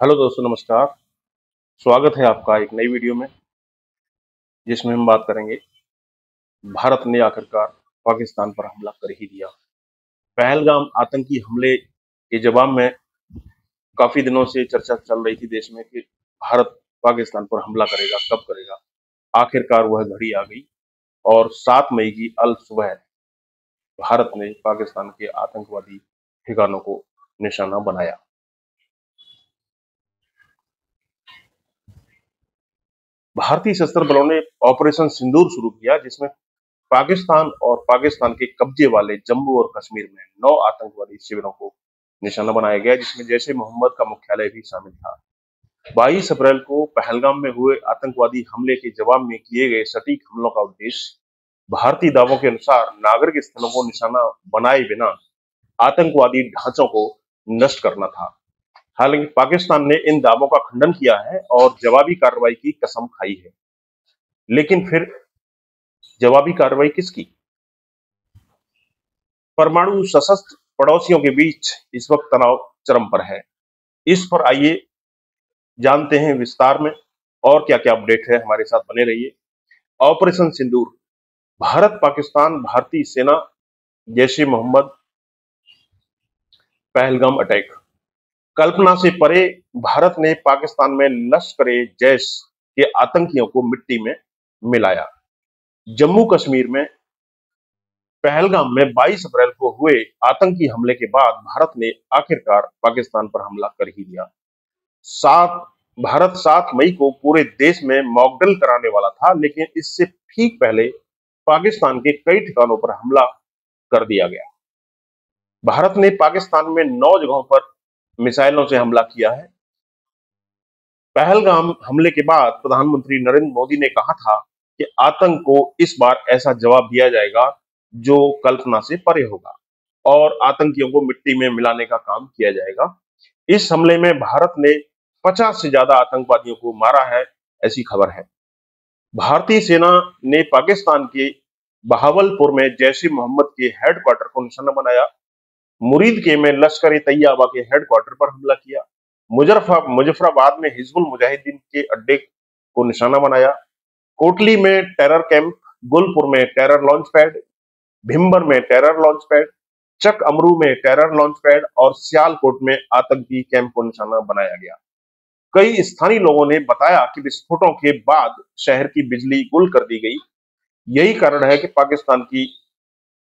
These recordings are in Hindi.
हेलो दोस्तों, नमस्कार। स्वागत है आपका एक नई वीडियो में, जिसमें हम बात करेंगे भारत ने आखिरकार पाकिस्तान पर हमला कर ही दिया। पहलगाम आतंकी हमले के जवाब में काफी दिनों से चर्चा चल रही थी देश में कि भारत पाकिस्तान पर हमला करेगा, कब करेगा। आखिरकार वह घड़ी आ गई और 7 मई की अल सुबह भारत ने पाकिस्तान के आतंकवादी ठिकानों को निशाना बनाया। भारतीय सशस्त्र बलों ने ऑपरेशन सिंदूर शुरू किया, जिसमें पाकिस्तान और पाकिस्तान के कब्जे वाले जम्मू और कश्मीर में 9 आतंकवादी शिविरों को निशाना बनाया गया, जिसमें जैश ए मोहम्मद का मुख्यालय भी शामिल था। 22 अप्रैल को पहलगाम में हुए आतंकवादी हमले के जवाब में किए गए सटीक हमलों का उद्देश्य भारतीय दावों के अनुसार नागरिक स्थलों को निशाना बनाए बिना आतंकवादी ढांचों को नष्ट करना था। हालांकि पाकिस्तान ने इन दावों का खंडन किया है और जवाबी कार्रवाई की कसम खाई है। लेकिन फिर जवाबी कार्रवाई किसकी? परमाणु सशस्त्र पड़ोसियों के बीच इस वक्त तनाव चरम पर है। इस पर आइए जानते हैं विस्तार में और क्या क्या अपडेट है। हमारे साथ बने रहिए। ऑपरेशन सिंदूर, भारत पाकिस्तान भारतीय सेना जैश ए मोहम्मद पहलगाम अटैक। कल्पना से परे भारत ने पाकिस्तान में लश्कर ए जैश के आतंकियों को मिट्टी में मिलाया। जम्मू कश्मीर में पहलगाम में 22 अप्रैल को हुए आतंकी हमले के बाद भारत ने आखिरकार पाकिस्तान पर हमला कर ही दिया। भारत 7 मई को पूरे देश में मॉकड्रिल कराने वाला था, लेकिन इससे ठीक पहले पाकिस्तान के कई ठिकानों पर हमला कर दिया गया। भारत ने पाकिस्तान में 9 जगहों पर मिसाइलों से हमला किया है। पहलगाम हमले के बाद प्रधानमंत्री नरेंद्र मोदी ने कहा था कि आतंक को इस बार ऐसा जवाब दिया जाएगा जो कल्पना से परे होगा और आतंकियों को मिट्टी में मिलाने का काम किया जाएगा। इस हमले में भारत ने 50 से ज्यादा आतंकवादियों को मारा है, ऐसी खबर है। भारतीय सेना ने पाकिस्तान के बहावलपुर में जैश ए मोहम्मद के हेडक्वार्टर को निशाना बनाया। मुरीदके में लश्कर ए तैयबा के हेडक्वार्टर पर हमला किया। मुजफ्फराबाद में हिजबुल मुजाहिदीन के अड्डे को निशाना बनाया। कोटली में टेरर कैंप, गुलपुर में टेरर लॉन्च पैड, भिम्बर में टेरर लॉन्च पैड, चक अमरू में टेरर लॉन्च पैड और सियालकोट में आतंकी कैंप को निशाना बनाया गया। कई स्थानीय लोगों ने बताया कि विस्फोटों के बाद शहर की बिजली गुल कर दी गई। यही कारण है कि पाकिस्तान की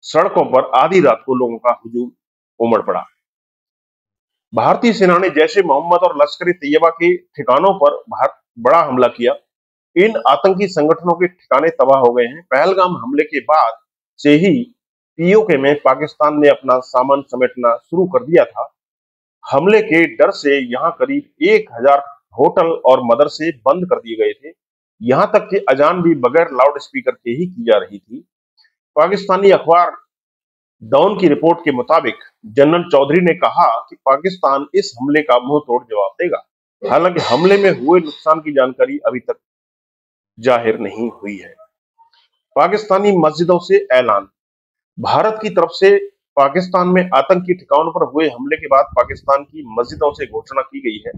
सड़कों पर आधी रात को लोगों का हुजूम उमड़ पड़ा। भारतीय सेना ने जैश ए मोहम्मद और लश्कर ए तैयबा के ठिकानों पर बड़ा हमला किया। इन आतंकी संगठनों के ठिकाने तबाह हो गए हैं। पहलगाम हमले के बाद से ही पीओके में पाकिस्तान ने अपना सामान समेटना शुरू कर दिया था। हमले के डर से यहां करीब 1000 होटल और मदरसे बंद कर दिए गए थे। यहां तक कि अजान भी बगैर लाउड स्पीकर के ही की जा रही थी। पाकिस्तानी अखबार डॉन की रिपोर्ट के मुताबिक जनरल चौधरी ने कहा कि पाकिस्तान इस हमले का मुंह तोड़ जवाब देगा। हालांकि हमले में हुए नुकसान की जानकारी अभी तक जाहिर नहीं हुई है। पाकिस्तानी मस्जिदों से ऐलान, भारत की तरफ से पाकिस्तान में आतंकी ठिकानों पर हुए हमले के बाद पाकिस्तान की मस्जिदों से घोषणा की गई है।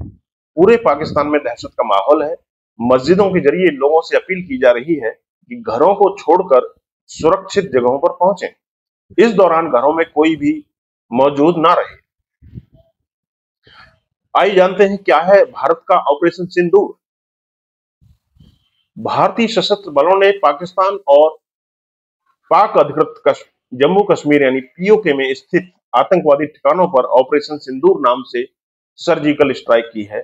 पूरे पाकिस्तान में दहशत का माहौल है। मस्जिदों के जरिए लोगों से अपील की जा रही है कि घरों को छोड़कर सुरक्षित जगहों पर पहुंचें। इस दौरान घरों में कोई भी मौजूद ना रहे। आइए जानते हैं क्या है भारत का ऑपरेशन सिंदूर। भारतीय सशस्त्र बलों ने पाकिस्तान और पाक अधिकृत जम्मू कश्मीर यानी पीओके में स्थित आतंकवादी ठिकानों पर ऑपरेशन सिंदूर नाम से सर्जिकल स्ट्राइक की है।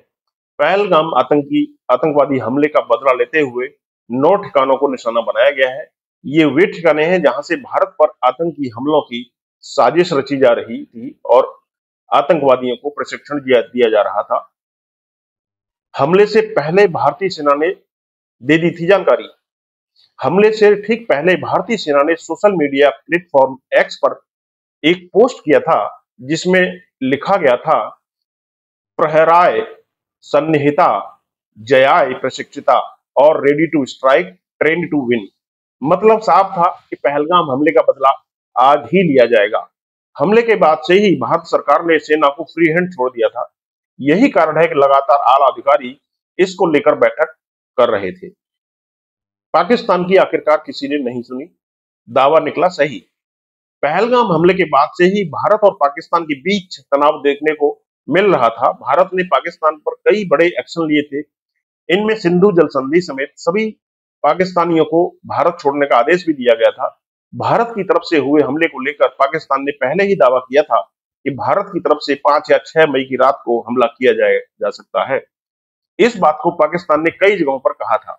पहलगाम आतंकवादी हमले का बदला लेते हुए 9 ठिकानों को निशाना बनाया गया है। ये वे ठिकाने हैं जहां से भारत पर आतंकी हमलों की साजिश रची जा रही थी और आतंकवादियों को प्रशिक्षण दिया जा रहा था। हमले से पहले भारतीय सेना ने दे दी थी जानकारी। हमले से ठीक पहले भारतीय सेना ने सोशल मीडिया प्लेटफॉर्म एक्स पर एक पोस्ट किया था, जिसमें लिखा गया था, प्रहराय सन्निहिता जयाय प्रशिक्षिता और ready to strike trained to win. मतलब साफ था कि पहलगाम हमले का बदला आज ही लिया जाएगा। हमले के बाद से ही भारत सरकार ने सेना को फ्री हैंड छोड़ दिया था। यही कारण है कि लगातार आला अधिकारी इसको लेकर बैठक कर रहे थे। पाकिस्तान की आखिरकार किसी ने नहीं सुनी, दावा निकला सही। पहलगाम हमले के बाद से ही भारत और पाकिस्तान के बीच तनाव देखने को मिल रहा था। भारत ने पाकिस्तान पर कई बड़े एक्शन लिए थे, इनमें सिंधु जल संधि समेत सभी पाकिस्तानियों को भारत छोड़ने का आदेश भी दिया गया था। भारत की तरफ से हुए हमले को लेकर पाकिस्तान ने पहले ही दावा किया था कि भारत की तरफ से 5 या 6 मई की रात को हमला किया जा सकता है। इस बात को पाकिस्तान ने कई जगहों पर कहा था,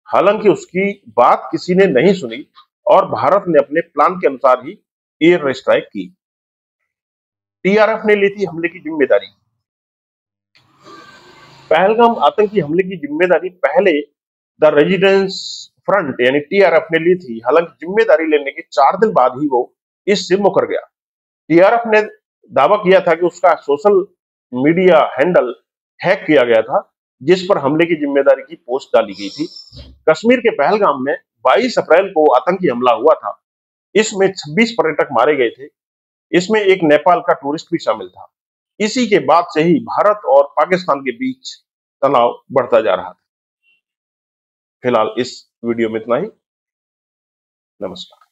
हालांकि उसकी बात किसी ने नहीं सुनी और भारत ने अपने प्लान के अनुसार ही एयर स्ट्राइक की। टीआरएफ ने ली थी हमले की जिम्मेदारी। पहलगाम आतंकी हमले की जिम्मेदारी पहले द रेजिडेंस फ्रंट यानी टीआरएफ ने ली थी, हालांकि जिम्मेदारी लेने के 4 दिन बाद ही वो इससे मुकर गया। टीआरएफ ने दावा किया था कि उसका सोशल मीडिया हैंडल हैक किया गया था, जिस पर हमले की जिम्मेदारी की पोस्ट डाली गई थी। कश्मीर के पहलगाम में 22 अप्रैल को आतंकी हमला हुआ था। इसमें 26 पर्यटक मारे गए थे। इसमें एक नेपाल का टूरिस्ट भी शामिल था। इसी के बाद से ही भारत और पाकिस्तान के बीच तनाव बढ़ता जा रहा था। फिलहाल इस वीडियो में इतना ही। नमस्कार।